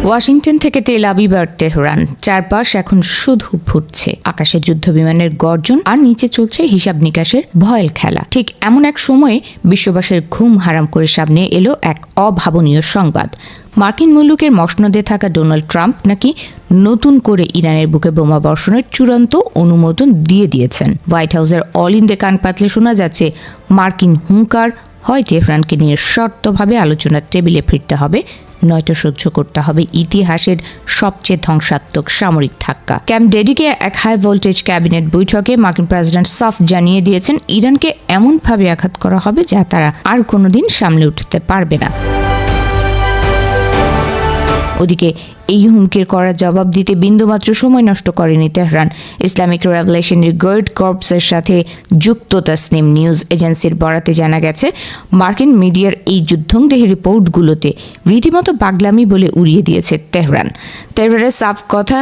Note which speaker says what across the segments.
Speaker 1: Washington থেকে Tel Aviv আর Tehran, চারপাশ এখন শুধু ফুটছে। আকাশে যুদ্ধ বিমানের গর্জন আর নিচে চলছে হিসাব নিকাশের ভয়ের খেলা। ঠিক এমন এক সময়ে বিশ্ববাসীর ঘুম হারাম করে সামনে এলো এক অভাবনীয় সংবাদ। মার্কিন মুলুকের মসনদে থাকা ডোনাল্ড ট্রাম্প নাকি নতুন করে ইরানের বুকে বোমা বর্ষণের চূড়ান্ত অনুমোদন দিয়ে দিয়েছেন। হোয়াইট হাউসের অল ইন্ডিয়া কান পাতলে শোনা যাচ্ছে মার্কিন হুঙ্কার, হয় তেহরানকে নিয়ে শর্তভাবে আলোচনার টেবিলে ফিরতে হবে, নয়তো সহ্য করতে হবে ইতিহাসের সবচেয়ে ধ্বংসাত্মক সামরিক ধাক্কা। ক্যাম্প ডেভিডে এক হাই ভোল্টেজ ক্যাবিনেট বৈঠকে মার্কিন প্রেসিডেন্ট সাফ জানিয়ে দিয়েছেন ইরানকে এমনভাবে আঘাত করা হবে যা তারা আর কোনোদিন সামলে উঠতে পারবে না। ওদিকে এই হুমকির করার জবাব দিতে বিন্দুমাত্র সময় নষ্ট করেনি তেহরান। ইসলামিক রেভলিউশনারি গার্ড কর্পসের সাথে যুক্ত তাসনিম নিউজ এজেন্সির বরাতে জানা গেছে, মার্কিন মিডিয়ার এই যুদ্ধংদেহী রিপোর্টগুলোতে রীতিমতো পাগলামি বলে উড়িয়ে দিয়েছে তেহরান। তেহরানের সাফ কথা,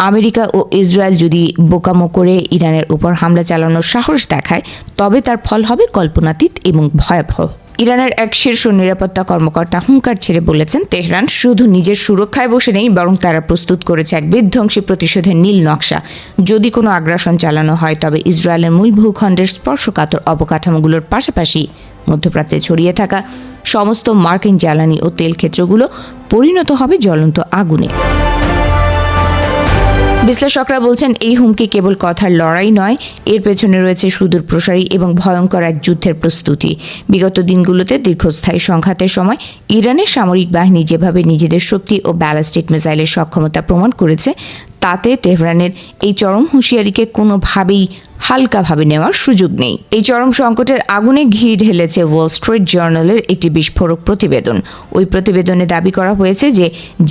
Speaker 1: আমেরিকা ও ইসরায়েল যদি বোকামো করে ইরানের উপর হামলা চালানোর সাহস দেখায়, তবে তার ফল হবে কল্পনাতীত এবং ভয়াবহ। ইরানের এক শীর্ষ নিরাপত্তা কর্মকর্তা হুঙ্কার ছেড়ে বলেছেন, তেহরান শুধু নিজের সুরক্ষায় বসে নেই, বরং তারা প্রস্তুত করেছে এক বিধ্বংসী প্রতিশোধের নীল নকশা। যদি কোনো আগ্রাসন চালানো হয়, তবে ইসরায়েলের মূল ভূখণ্ডের স্পর্শকাতর অবকাঠামোগুলোর পাশাপাশি মধ্যপ্রাচ্যে ছড়িয়ে থাকা সমস্ত মার্কিন জ্বালানি ও তেল ক্ষেত্রগুলো পরিণত হবে জ্বলন্ত আগুনে। বিশ্লেষকরা বলছেন, এই হুমকি কেবল কথার লড়াই নয়, এর পেছনে রয়েছে সুদূর প্রসারী এবং ভয়ঙ্কর এক যুদ্ধের প্রস্তুতি। বিগত দিনগুলোতে দীর্ঘস্থায়ী সংঘাতের সময় ইরানের সামরিক বাহিনী যেভাবে নিজেদের শক্তি ও ব্যালিস্টিক মিসাইলের সক্ষমতা প্রমাণ করেছে, তাতে তেহরানের এই চরম হুঁশিয়ারিকে কোনোভাবেই হালকাভাবে নেওয়ার সুযোগ নেই। এই চরম সংকটের আগুনে ঘি ঢেলেছে ওয়াল স্ট্রিট জার্নালের একটি বিস্ফোরক প্রতিবেদন। ওই প্রতিবেদনে দাবি করা হয়েছে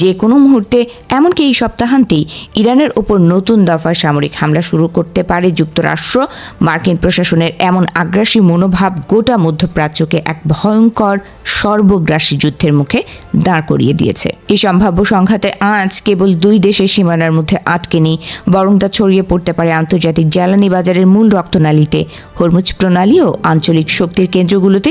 Speaker 1: যে কোনো মুহূর্তে, এমনকি এই সপ্তাহান্তেই ইরানের ওপর নতুন দফার সামরিক হামলা শুরু করতে পারে যুক্তরাষ্ট্র। মার্কিন প্রশাসনের এমন আগ্রাসী মনোভাব গোটা মধ্যপ্রাচ্যকে এক ভয়ঙ্কর সর্বগ্রাসী যুদ্ধের মুখে দাঁড় করিয়ে দিয়েছে। এই সম্ভাব্য সংঘাতে আজ কেবল দুই দেশের সীমানার মধ্যে আটকে নেই, বরং তা ছড়িয়ে পড়তে পারে আন্তর্জাতিক জ্বালানি বাজারের মূল রক্তনালীতে, হরমুজ প্রণালী ও আঞ্চলিক শক্তির কেন্দ্রগুলোতে।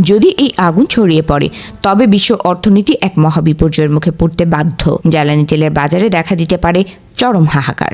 Speaker 1: যদি এই আগুন ছড়িয়ে পড়ে, তবে বিশ্ব অর্থনীতি এক মহাবিপর্যয়ের মুখে পড়তে বাধ্য। জ্বালানি তেলের বাজারে দেখা দিতে পারে চরম হাহাকার।